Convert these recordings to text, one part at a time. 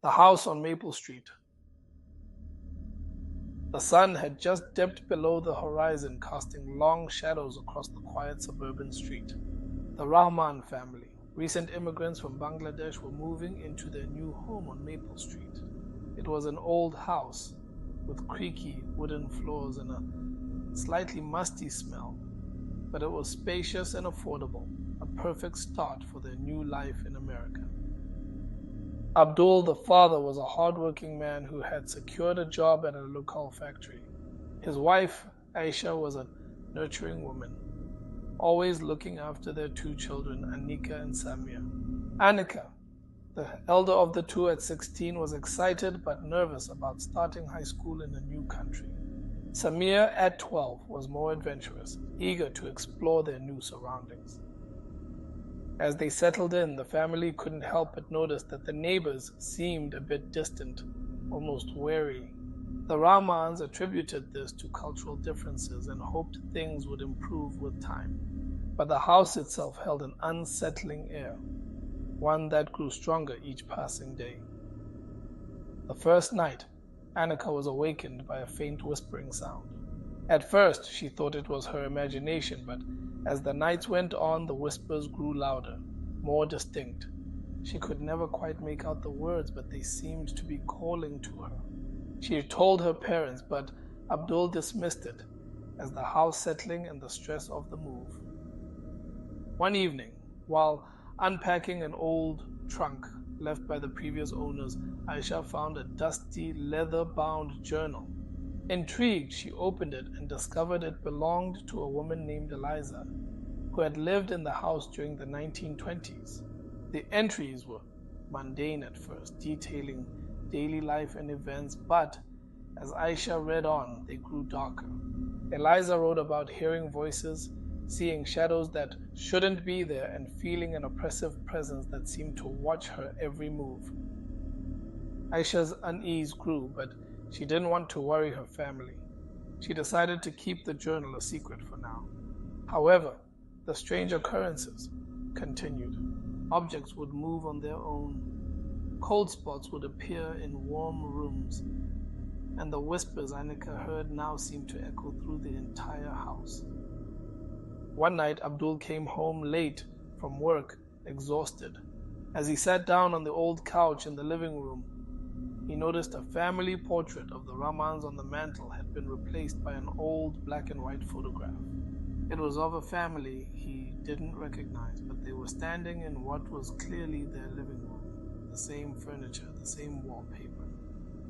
The house on Maple Street. The sun had just dipped below the horizon, casting long shadows across the quiet suburban street. The Rahman family, recent immigrants from Bangladesh, were moving into their new home on Maple Street. It was an old house with creaky wooden floors and a slightly musty smell, but it was spacious and affordable, a perfect start for their new life in America. Abdul, the father, was a hard-working man who had secured a job at a local factory. His wife, Aisha, was a nurturing woman, always looking after their two children, Anika and Samia. Anika, the elder of the two at 16, was excited but nervous about starting high school in a new country. Samia, at 12, was more adventurous, eager to explore their new surroundings. As they settled in, the family couldn't help but notice that the neighbors seemed a bit distant, almost wary. The Rahmans attributed this to cultural differences and hoped things would improve with time. But the house itself held an unsettling air, one that grew stronger each passing day. The first night, Anika was awakened by a faint whispering sound. At first, she thought it was her imagination, but as the nights went on, the whispers grew louder, more distinct. She could never quite make out the words, but they seemed to be calling to her. She had told her parents, but Abdul dismissed it as the house settling and the stress of the move. One evening, while unpacking an old trunk left by the previous owners, Aisha found a dusty, leather-bound journal. Intrigued, she opened it and discovered it belonged to a woman named Eliza, who had lived in the house during the 1920s. The entries were mundane at first, detailing daily life and events, but as Aisha read on, they grew darker. Eliza wrote about hearing voices, seeing shadows that shouldn't be there, and feeling an oppressive presence that seemed to watch her every move. Aisha's unease grew, but she didn't want to worry her family. She decided to keep the journal a secret for now. However, the strange occurrences continued. Objects would move on their own. Cold spots would appear in warm rooms, and the whispers Anika heard now seemed to echo through the entire house. One night, Abdul came home late from work, exhausted. As he sat down on the old couch in the living room, he noticed a family portrait of the Rahmans on the mantel had been replaced by an old black and white photograph. It was of a family he didn't recognize, but they were standing in what was clearly their living room. The same furniture, the same wallpaper.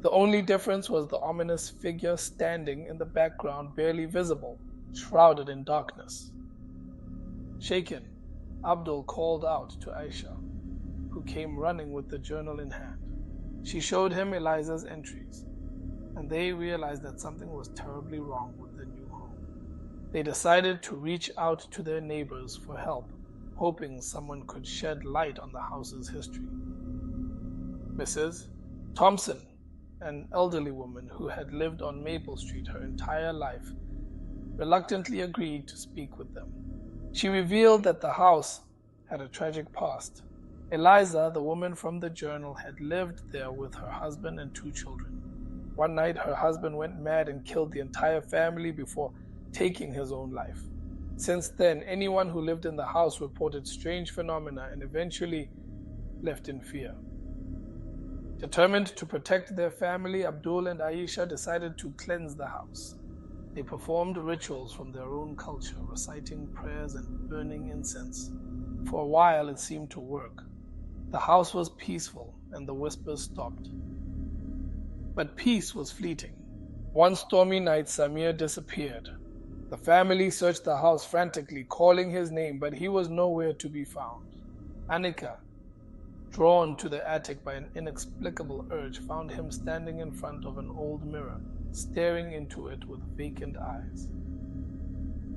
The only difference was the ominous figure standing in the background, barely visible, shrouded in darkness. Shaken, Abdul called out to Aisha, who came running with the journal in hand. She showed him Eliza's entries, and they realized that something was terribly wrong with the new home. They decided to reach out to their neighbors for help, hoping someone could shed light on the house's history. Mrs. Thompson, an elderly woman who had lived on Maple Street her entire life, reluctantly agreed to speak with them. She revealed that the house had a tragic past. Eliza, the woman from the journal, had lived there with her husband and two children. One night, her husband went mad and killed the entire family before taking his own life. Since then, anyone who lived in the house reported strange phenomena and eventually left in fear. Determined to protect their family, Abdul and Aisha decided to cleanse the house. They performed rituals from their own culture, reciting prayers and burning incense. For a while, it seemed to work. The house was peaceful, and the whispers stopped. But peace was fleeting. One stormy night, Samir disappeared. The family searched the house frantically, calling his name, but he was nowhere to be found. Anika, drawn to the attic by an inexplicable urge, found him standing in front of an old mirror, staring into it with vacant eyes.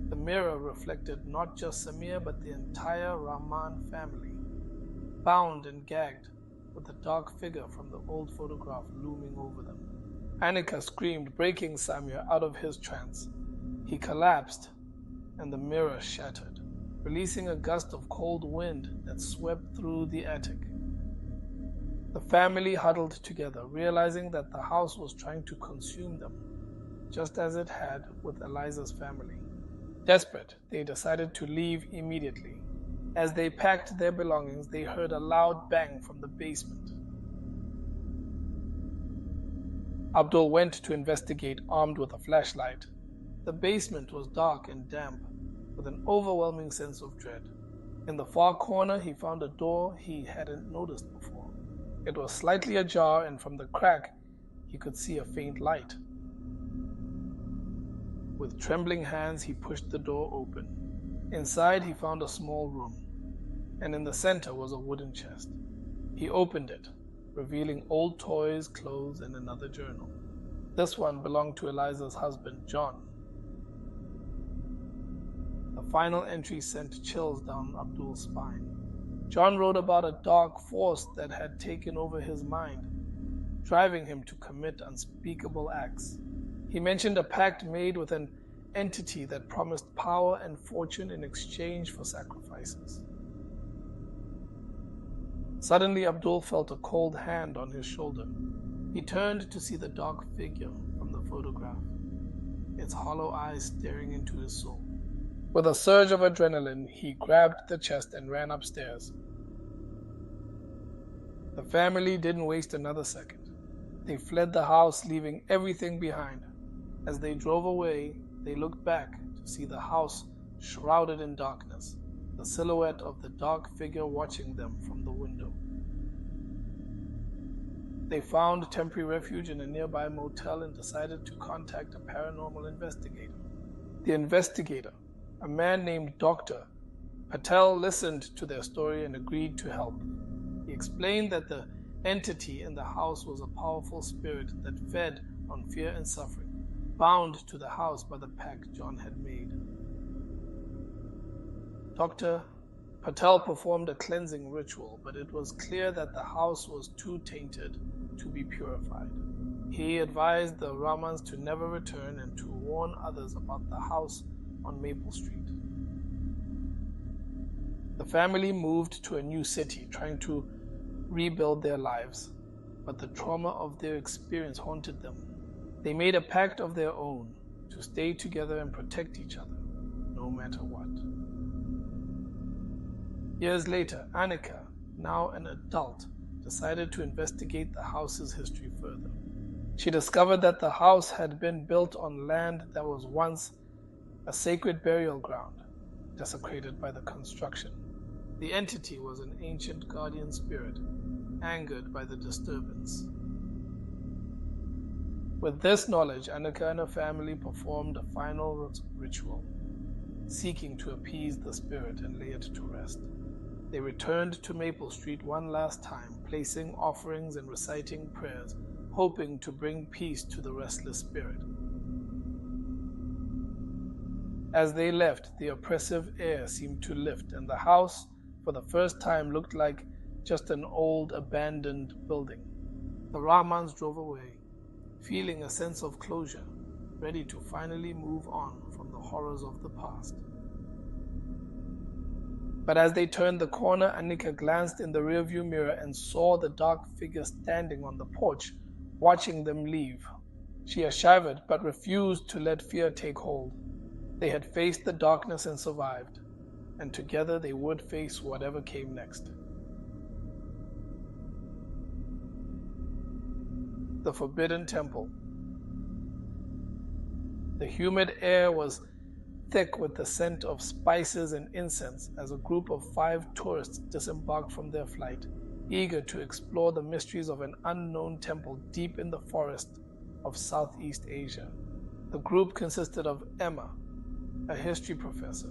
The mirror reflected not just Samir, but the entire Rahman family, bound and gagged, with the dark figure from the old photograph looming over them. Anika screamed, breaking Samir out of his trance. He collapsed, and the mirror shattered, releasing a gust of cold wind that swept through the attic. The The family huddled together, realizing that the house was trying to consume them, just as it had with Eliza's family. Desperate, they decided to leave immediately. As they packed their belongings, they heard a loud bang from the basement. Abdul went to investigate, armed with a flashlight. The basement was dark and damp, with an overwhelming sense of dread. In the far corner, he found a door he hadn't noticed before. It was slightly ajar, and from the crack, he could see a faint light. With trembling hands, he pushed the door open. Inside, he found a small room, and in the center was a wooden chest. He opened it, revealing old toys, clothes, and another journal. This one belonged to Eliza's husband, John. The final entry sent chills down Abdul's spine. John wrote about a dark force that had taken over his mind, driving him to commit unspeakable acts. He mentioned a pact made with an entity that promised power and fortune in exchange for sacrifices. Suddenly, Abdul felt a cold hand on his shoulder. He turned to see the dark figure from the photograph, its hollow eyes staring into his soul. With a surge of adrenaline, he grabbed the chest and ran upstairs. The family didn't waste another second. They fled the house, leaving everything behind. As they drove away, they looked back to see the house shrouded in darkness, the silhouette of the dark figure watching them from the window. They found temporary refuge in a nearby motel and decided to contact a paranormal investigator. The investigator, a man named Dr. Patel, listened to their story and agreed to help. He explained that the entity in the house was a powerful spirit that fed on fear and suffering, bound to the house by the pact John had made. Dr. Patel performed a cleansing ritual, but it was clear that the house was too tainted to be purified. He advised the Rahmans to never return and to warn others about the house on Maple Street. The family moved to a new city, trying to rebuild their lives, but the trauma of their experience haunted them. They made a pact of their own to stay together and protect each other, no matter what. Years later, Annika, now an adult, decided to investigate the house's history further. She discovered that the house had been built on land that was once a sacred burial ground, desecrated by the construction. The entity was an ancient guardian spirit, angered by the disturbance. With this knowledge, Annika and her family performed a final ritual, seeking to appease the spirit and lay it to rest. They returned to Maple Street one last time, placing offerings and reciting prayers, hoping to bring peace to the restless spirit. As they left, the oppressive air seemed to lift, and the house, for the first time, looked like just an old, abandoned building. The Rahmans drove away, feeling a sense of closure, ready to finally move on from the horrors of the past. But as they turned the corner, Annika glanced in the rearview mirror and saw the dark figure standing on the porch, watching them leave. She shivered, but refused to let fear take hold. They had faced the darkness and survived, and together they would face whatever came next. The Forbidden Temple. The humid air was thick with the scent of spices and incense as a group of 5 tourists disembarked from their flight, eager to explore the mysteries of an unknown temple deep in the forest of Southeast Asia. The group consisted of Emma, a history professor,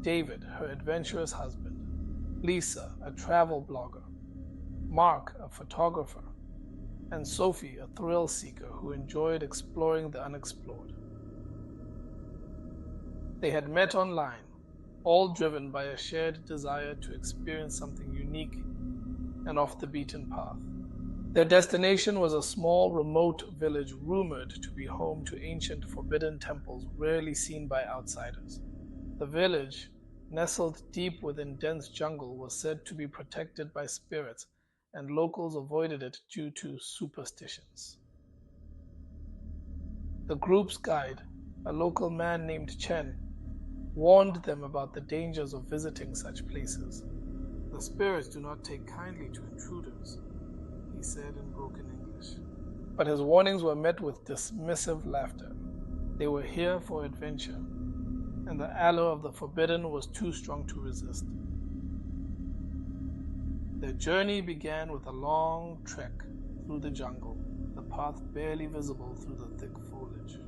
David, her adventurous husband, Lisa, a travel blogger, Mark, a photographer, and Sophie, a thrill seeker who enjoyed exploring the unexplored. They had met online, all driven by a shared desire to experience something unique and off the beaten path. Their destination was a small, remote village rumored to be home to ancient forbidden temples rarely seen by outsiders. The village, nestled deep within dense jungle, was said to be protected by spirits and locals avoided it due to superstitions. The group's guide, a local man named Chen, warned them about the dangers of visiting such places. "The spirits do not take kindly to intruders," he said in broken English. But his warnings were met with dismissive laughter. They were here for adventure, and the allure of the forbidden was too strong to resist. Their journey began with a long trek through the jungle, the path barely visible through the thick foliage.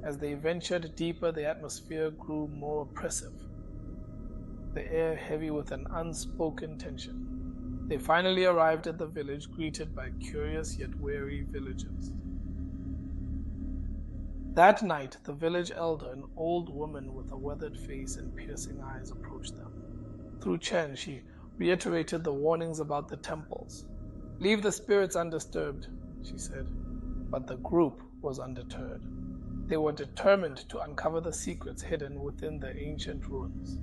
As they ventured deeper, the atmosphere grew more oppressive, the air heavy with an unspoken tension. They finally arrived at the village, greeted by curious yet wary villagers. That night, the village elder, an old woman with a weathered face and piercing eyes, approached them. Through Chen, she reiterated the warnings about the temples. "Leave the spirits undisturbed," she said. But the group was undeterred. They were determined to uncover the secrets hidden within the ancient ruins.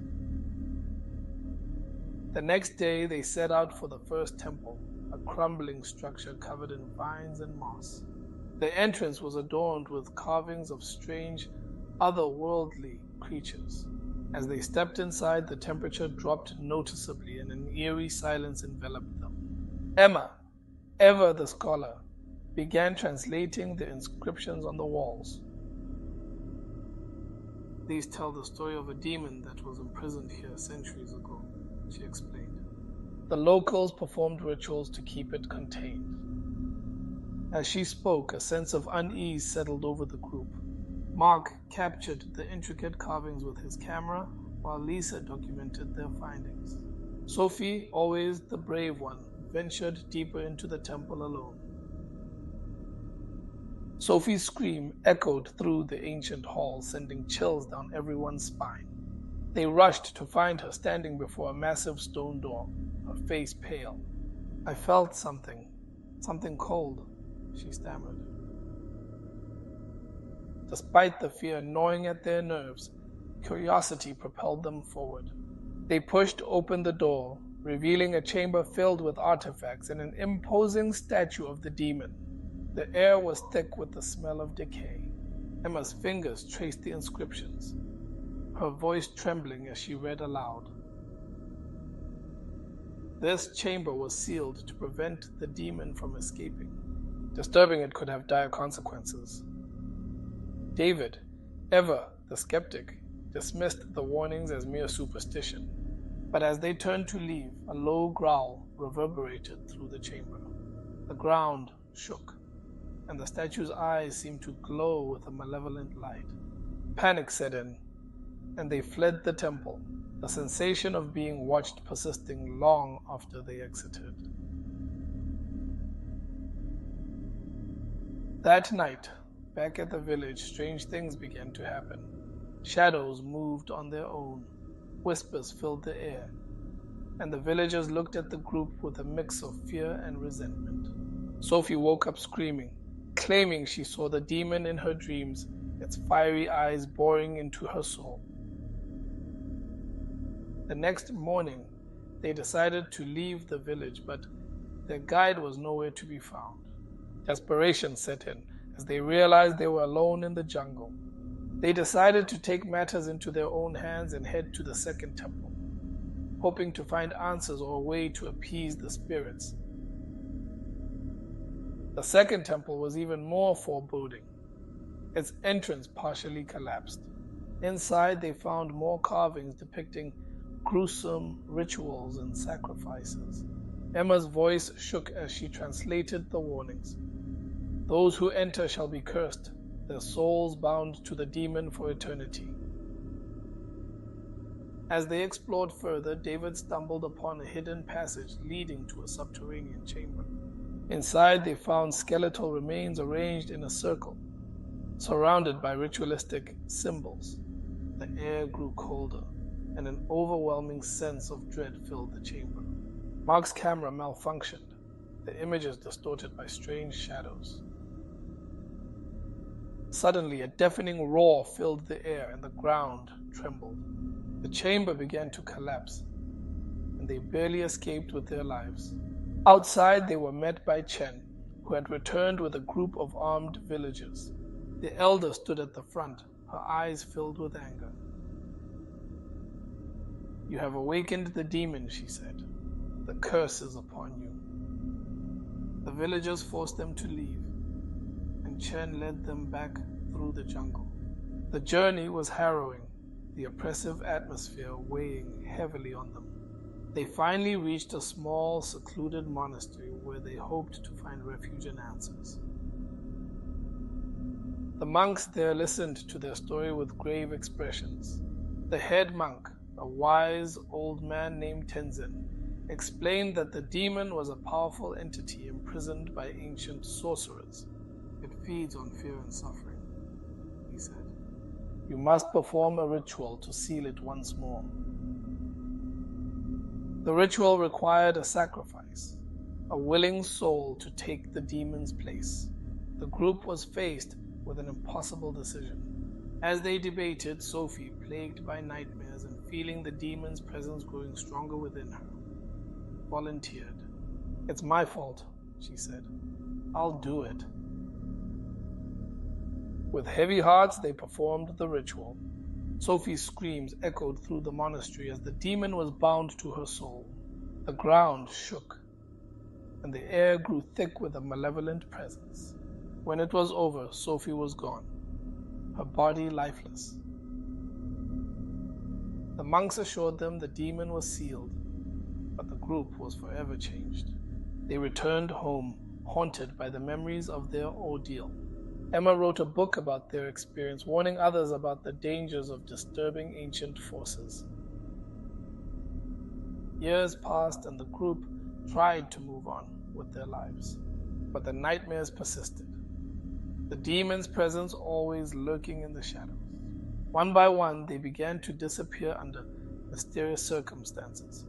The next day, they set out for the first temple, a crumbling structure covered in vines and moss. The entrance was adorned with carvings of strange, otherworldly creatures. As they stepped inside, the temperature dropped noticeably and an eerie silence enveloped them. Emma, ever the scholar, began translating the inscriptions on the walls. "These tell the story of a demon that was imprisoned here centuries ago," she explained. The locals performed rituals to keep it contained. As she spoke, a sense of unease settled over the group. Mark captured the intricate carvings with his camera, while Lisa documented their findings. Sophie, always the brave one, ventured deeper into the temple alone. Sophie's scream echoed through the ancient hall, sending chills down everyone's spine. They rushed to find her standing before a massive stone door, her face pale. "I felt something cold," she stammered. Despite the fear gnawing at their nerves, curiosity propelled them forward. They pushed open the door, revealing a chamber filled with artifacts and an imposing statue of the demon. The air was thick with the smell of decay. Emma's fingers traced the inscriptions, her voice trembling as she read aloud. This chamber was sealed to prevent the demon from escaping. Disturbing it could have dire consequences. David, ever the skeptic, dismissed the warnings as mere superstition. But as they turned to leave, a low growl reverberated through the chamber. The ground shook, and the statue's eyes seemed to glow with a malevolent light. Panic set in, and they fled the temple, the sensation of being watched persisting long after they exited. That night, back at the village, strange things began to happen. Shadows moved on their own, whispers filled the air, and the villagers looked at the group with a mix of fear and resentment. Sophie woke up screaming, claiming she saw the demon in her dreams, its fiery eyes boring into her soul. The next morning, they decided to leave the village, but their guide was nowhere to be found. Desperation set in as they realized they were alone in the jungle. They decided to take matters into their own hands and head to the second temple, hoping to find answers or a way to appease the spirits. The second temple was even more foreboding. Its entrance partially collapsed. Inside, they found more carvings depicting gruesome rituals and sacrifices. Emma's voice shook as she translated the warnings. "Those who enter shall be cursed, their souls bound to the demon for eternity." As they explored further, David stumbled upon a hidden passage leading to a subterranean chamber. Inside, they found skeletal remains arranged in a circle, surrounded by ritualistic symbols. The air grew colder, and an overwhelming sense of dread filled the chamber. Mark's camera malfunctioned, the images distorted by strange shadows. Suddenly, a deafening roar filled the air and the ground trembled. The chamber began to collapse, and they barely escaped with their lives. Outside, they were met by Chen, who had returned with a group of armed villagers. The elder stood at the front, her eyes filled with anger. "You have awakened the demon," she said. "The curse is upon you." The villagers forced them to leave, and Chen led them back through the jungle. The journey was harrowing, the oppressive atmosphere weighing heavily on them. They finally reached a small, secluded monastery where they hoped to find refuge and answers. The monks there listened to their story with grave expressions. The head monk, a wise old man named Tenzin, explained that the demon was a powerful entity imprisoned by ancient sorcerers. "It feeds on fear and suffering," he said. "You must perform a ritual to seal it once more." The ritual required a sacrifice, a willing soul to take the demon's place. The group was faced with an impossible decision. As they debated, Sophie, plagued by nightmares and feeling the demon's presence growing stronger within her, volunteered. "It's my fault," she said. "I'll do it." With heavy hearts, they performed the ritual. Sophie's screams echoed through the monastery as the demon was bound to her soul. The ground shook, and the air grew thick with a malevolent presence. When it was over, Sophie was gone, her body lifeless. The monks assured them the demon was sealed, but the group was forever changed. They returned home, haunted by the memories of their ordeal. Emma wrote a book about their experience, warning others about the dangers of disturbing ancient forces. Years passed and the group tried to move on with their lives, but the nightmares persisted. The demon's presence always lurking in the shadows. One by one, they began to disappear under mysterious circumstances,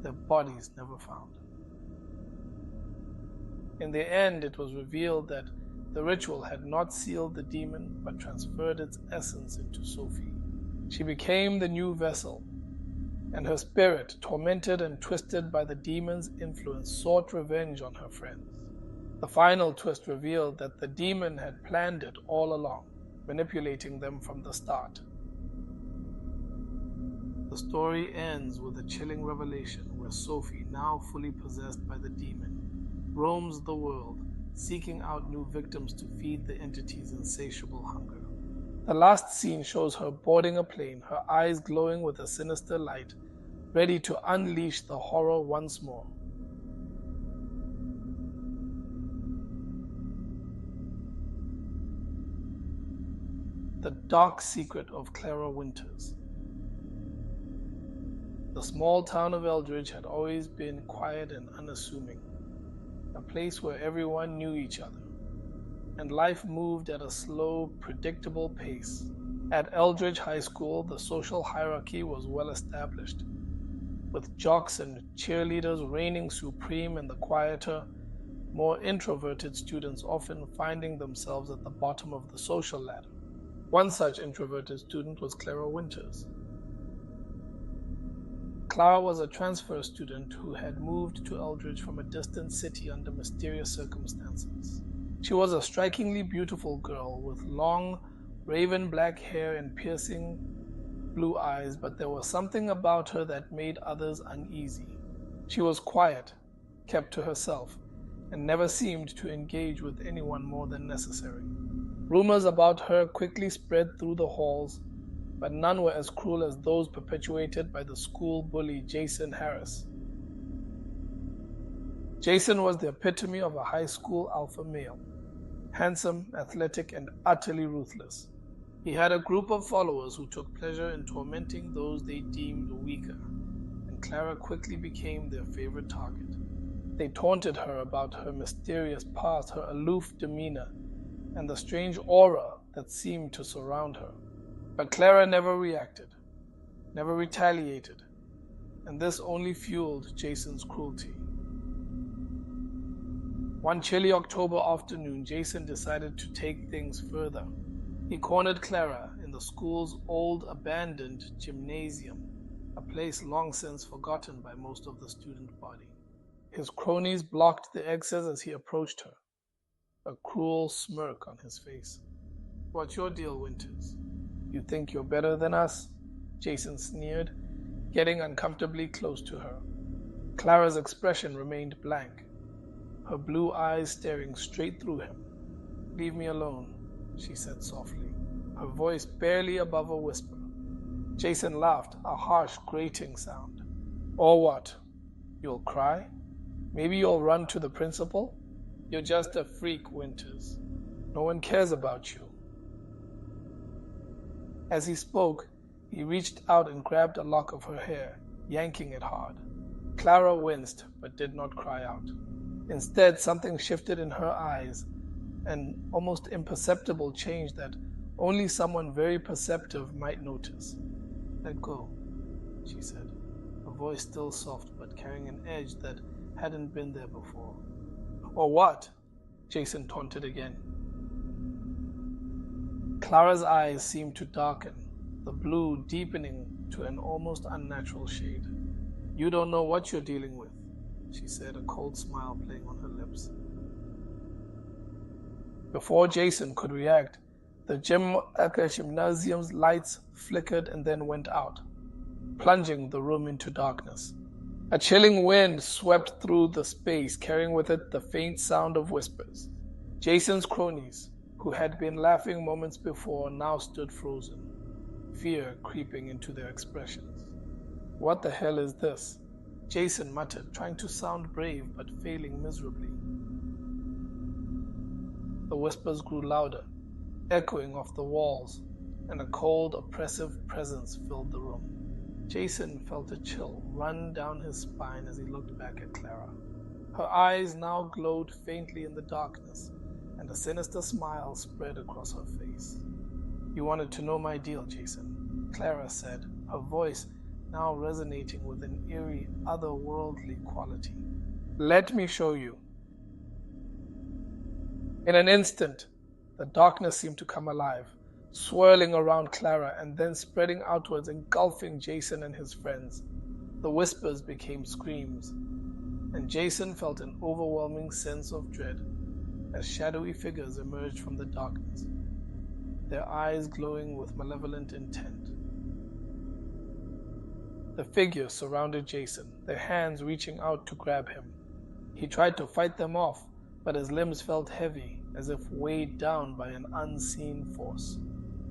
their bodies never found. In the end, it was revealed that the ritual had not sealed the demon, but transferred its essence into Sophie. She became the new vessel, and her spirit, tormented and twisted by the demon's influence, sought revenge on her friends. The final twist revealed that the demon had planned it all along, manipulating them from the start. The story ends with a chilling revelation where Sophie, now fully possessed by the demon, roams the world, seeking out new victims to feed the entity's insatiable hunger. The last scene shows her boarding a plane, her eyes glowing with a sinister light, ready to unleash the horror once more. The Dark Secret of Clara Winters. The small town of Eldridge had always been quiet and unassuming, a place where everyone knew each other, and life moved at a slow, predictable pace. At Eldridge High School, the social hierarchy was well established, with jocks and cheerleaders reigning supreme and the quieter, more introverted students often finding themselves at the bottom of the social ladder. One such introverted student was Clara Winters. Clara was a transfer student who had moved to Eldridge from a distant city under mysterious circumstances. She was a strikingly beautiful girl with long, raven black hair and piercing blue eyes, but there was something about her that made others uneasy. She was quiet, kept to herself, and never seemed to engage with anyone more than necessary. Rumors about her quickly spread through the halls, but none were as cruel as those perpetuated by the school bully Jason Harris. Jason was the epitome of a high school alpha male, handsome, athletic, and utterly ruthless. He had a group of followers who took pleasure in tormenting those they deemed weaker, and Clara quickly became their favorite target. They taunted her about her mysterious past, her aloof demeanor, and the strange aura that seemed to surround her. But Clara never reacted, never retaliated, and this only fueled Jason's cruelty. One chilly October afternoon, Jason decided to take things further. He cornered Clara in the school's old abandoned gymnasium, a place long since forgotten by most of the student body. His cronies blocked the exits as he approached her, a cruel smirk on his face. "What's your deal, Winters? You think you're better than us?" Jason sneered, getting uncomfortably close to her. Clara's expression remained blank, her blue eyes staring straight through him. "Leave me alone," she said softly, her voice barely above a whisper. Jason laughed, a harsh, grating sound. "Or what? You'll cry? Maybe you'll run to the principal? You're just a freak, Winters. No one cares about you." As he spoke, he reached out and grabbed a lock of her hair, yanking it hard. Clara winced, but did not cry out. Instead, something shifted in her eyes, an almost imperceptible change that only someone very perceptive might notice. "Let go," she said, her voice still soft but carrying an edge that hadn't been there before. "Or what?" Jason taunted again. Clara's eyes seemed to darken, the blue deepening to an almost unnatural shade. "You don't know what you're dealing with," she said, a cold smile playing on her lips. Before Jason could react, the gymnasium's lights flickered and then went out, plunging the room into darkness. A chilling wind swept through the space, carrying with it the faint sound of whispers. Jason's cronies, who had been laughing moments before, now stood frozen, fear creeping into their expressions. "What the hell is this?" Jason muttered, trying to sound brave but failing miserably. The whispers grew louder, echoing off the walls, and a cold, oppressive presence filled the room. Jason felt a chill run down his spine as he looked back at Clara. Her eyes now glowed faintly in the darkness, and a sinister smile spread across her face. "You wanted to know my deal, Jason," Clara said, her voice now resonating with an eerie, otherworldly quality. "Let me show you." In an instant, the darkness seemed to come alive, swirling around Clara and then spreading outwards, engulfing Jason and his friends. The whispers became screams, and Jason felt an overwhelming sense of dread as shadowy figures emerged from the darkness, their eyes glowing with malevolent intent. The figures surrounded Jason, their hands reaching out to grab him. He tried to fight them off, but his limbs felt heavy, as if weighed down by an unseen force.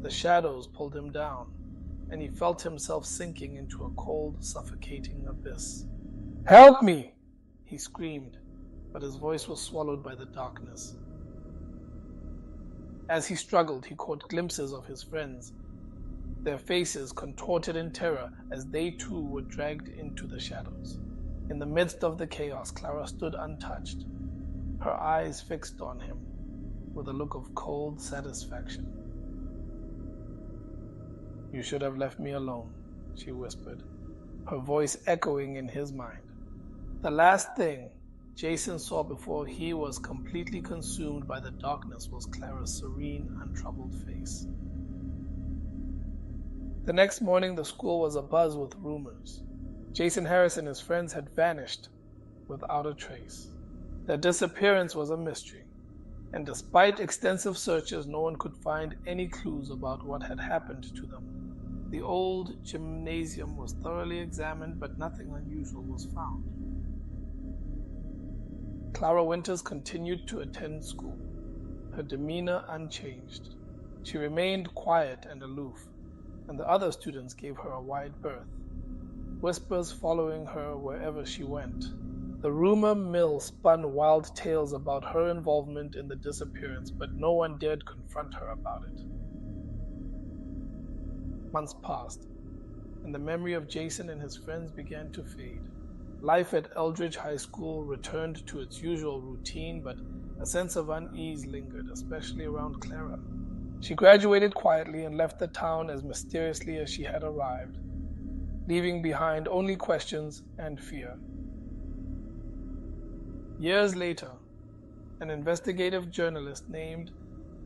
The shadows pulled him down, and he felt himself sinking into a cold, suffocating abyss. "Help me!" he screamed, but his voice was swallowed by the darkness. As he struggled, he caught glimpses of his friends, their faces contorted in terror as they too were dragged into the shadows. In the midst of the chaos, Clara stood untouched, her eyes fixed on him with a look of cold satisfaction. "You should have left me alone," she whispered, her voice echoing in his mind. The last thing Jason saw before he was completely consumed by the darkness was Clara's serene, untroubled face. The next morning, the school was abuzz with rumors. Jason Harris and his friends had vanished without a trace. Their disappearance was a mystery, and despite extensive searches, no one could find any clues about what had happened to them. The old gymnasium was thoroughly examined, but nothing unusual was found. Clara Winters continued to attend school, her demeanor unchanged. She remained quiet and aloof, and the other students gave her a wide berth, whispers following her wherever she went. The rumor mill spun wild tales about her involvement in the disappearance, but no one dared confront her about it. Months passed, and the memory of Jason and his friends began to fade. Life at Eldridge High School returned to its usual routine, but a sense of unease lingered, especially around Clara. She graduated quietly and left the town as mysteriously as she had arrived, leaving behind only questions and fear. Years later, an investigative journalist named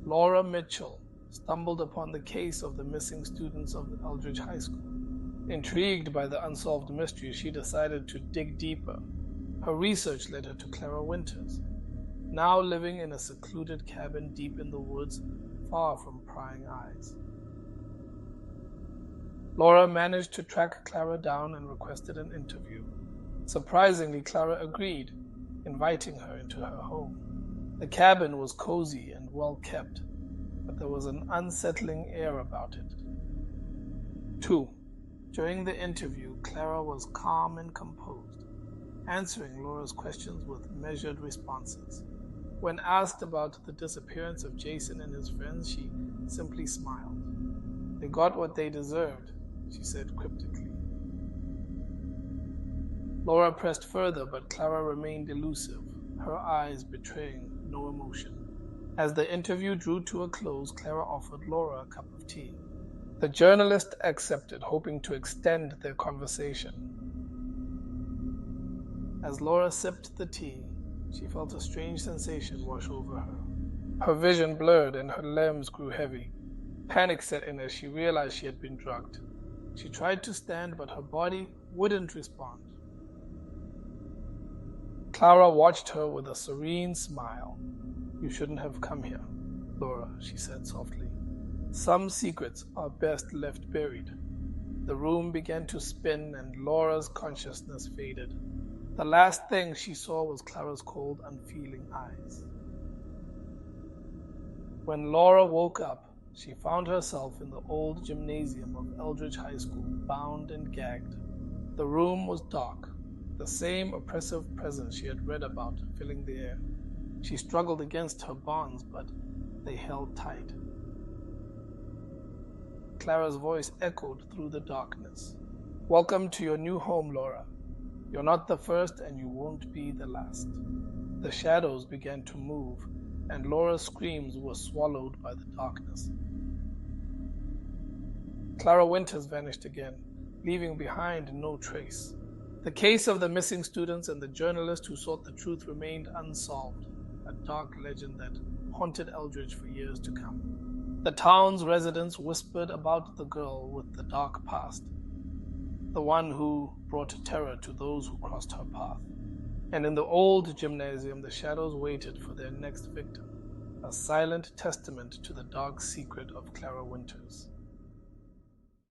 Laura Mitchell stumbled upon the case of the missing students of Eldridge High School. Intrigued by the unsolved mystery, she decided to dig deeper, Her research led her to Clara Winters, now living in a secluded cabin deep in the woods, far from prying eyes. Laura managed to track Clara down and requested an interview. Surprisingly, Clara agreed, inviting her into her home. The cabin was cozy and well kept, but there was an unsettling air about it. 2. During the interview, Clara was calm and composed, answering Laura's questions with measured responses. When asked about the disappearance of Jason and his friends, she simply smiled. "They got what they deserved," she said cryptically. Laura pressed further, but Clara remained elusive, her eyes betraying no emotion. As the interview drew to a close, Clara offered Laura a cup of tea. The journalist accepted, hoping to extend their conversation. As Laura sipped the tea, she felt a strange sensation wash over her. Her vision blurred and her limbs grew heavy. Panic set in as she realized she had been drugged. She tried to stand, but her body wouldn't respond. Clara watched her with a serene smile. "You shouldn't have come here, Laura," she said softly. "Some secrets are best left buried." The room began to spin and Laura's consciousness faded. The last thing she saw was Clara's cold, unfeeling eyes. When Laura woke up, she found herself in the old gymnasium of Eldridge High School, bound and gagged. The room was dark, the same oppressive presence she had read about filling the air. She struggled against her bonds, but they held tight. Clara's voice echoed through the darkness. "Welcome to your new home, Laura. You're not the first, and you won't be the last." The shadows began to move, and Laura's screams were swallowed by the darkness. Clara Winters vanished again, leaving behind no trace. The case of the missing students and the journalist who sought the truth remained unsolved, a dark legend that haunted Eldridge for years to come. The town's residents whispered about the girl with the dark past, the one who brought terror to those who crossed her path. And in the old gymnasium, the shadows waited for their next victim, a silent testament to the dark secret of Clara Winters.